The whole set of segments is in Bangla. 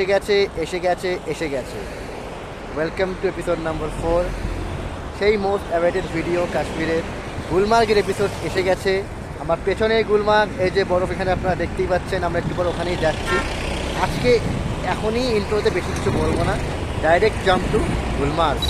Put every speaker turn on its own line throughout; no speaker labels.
এসে গেছে ওয়েলকাম টু এপিসোড নাম্বার 4, সেই মোস্ট অ্যাওয়েটেড ভিডিও কাশ্মীরের গুলমার্গের এপিসোড এসে গেছে। আমার পেছনে গুলমার্গ, এই যে বরফ এখানে আপনারা দেখতেই পাচ্ছেন, আমরা একটু পর ওখানেই যাচ্ছি। আজকে এখনই ইন্ট্রোতে বেশি কিছু বলবো না, ডাইরেক্ট জাম্প টু গুলমার্গ।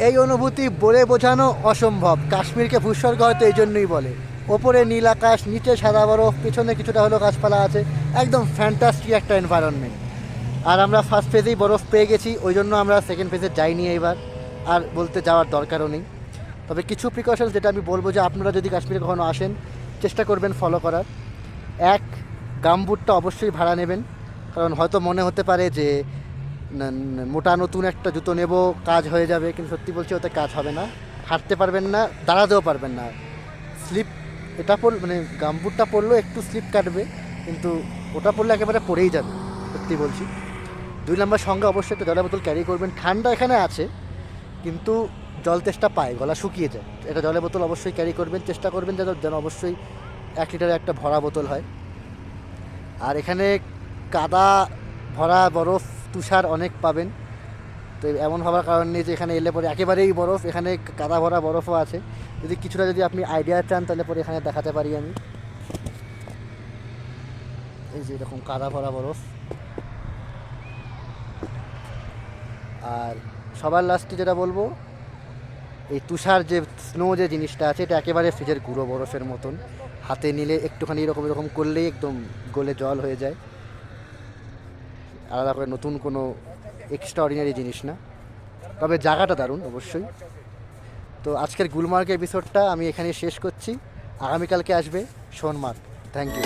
এই অনুভূতি বলে বোঝানো অসম্ভব। কাশ্মীরকে ভূস্বর্গ হয়তো এই জন্যই বলে। ওপরে নীল আকাশ, নিচে সাদা বরফ, পেছনে কিছুটা হলো গাছপালা আছে, একদম ফ্যান্টাস্টিক একটা এনভায়রনমেন্ট। আর আমরা ফার্স্ট ফেজেই বরফ পেয়ে গেছি, ওই জন্য আমরা সেকেন্ড ফেজে যাইনি এইবার, আর বলতে যাওয়ার দরকারও নেই। তবে কিছু প্রিকশনস যেটা আমি বলবো, যে আপনারা যদি কাশ্মীরে কখনো আসেন চেষ্টা করবেন ফলো করার। এক, গামবুটটা অবশ্যই ভাড়া নেবেন, কারণ হয়তো মনে হতে পারে যে মোটা নতুন একটা জুতো নেব, কাজ হয়ে যাবে, কিন্তু সত্যি বলছি ওতে কাজ হবে না। হাঁটতে পারবেন না, দাঁড়াতেও পারবেন না। স্লিপ এটা মানে গামবুটটা পরলেও একটু স্লিপ কাটবে, কিন্তু ওটা পরলে একেবারে পরেই যাবে, সত্যি বলছি। 2 নম্বর, সঙ্গে অবশ্যই একটা জলের বোতল ক্যারি করবেন। ঠান্ডা এখানে আছে, কিন্তু জল তেষ্টা পায়, গলা শুকিয়ে যায়। একটা জলের বোতল অবশ্যই ক্যারি করবেন, চেষ্টা করবেন যেন অবশ্যই 1 লিটারের একটা ভরা বোতল হয়। আর এখানে কাদা ভরা বরফ, তুষার অনেক পাবেন, তো এমন হওয়ার কারণ নেই যে এখানে এলে পরে একেবারেই বরফ। এখানে কাদা ভরা বরফও আছে। যদি কিছুটা যদি আপনি আইডিয়া চান তাহলে পরে এখানে দেখাতে পারি আমি। এই যে এরকম কাদা ভরা বরফ। আর সবার লাস্টে যেটা বলবো, এই তুষার যে স্নো যে জিনিসটা আছে, এটা একেবারে ফ্রিজের গুঁড়ো বরফের মতন। হাতে নিলে একটুখানি এরকম করলেই একদম গলে জল হয়ে যায়। আলাদা করে নতুন কোনো এক্সট্রা অর্ডিনারি জিনিস না, তবে জায়গাটা দারুণ অবশ্যই। তো আজকের গুলমার্গ এপিসোডটা আমি এখানে শেষ করছি। আগামীকালকে আসবে সোনমার্গ। Thank you.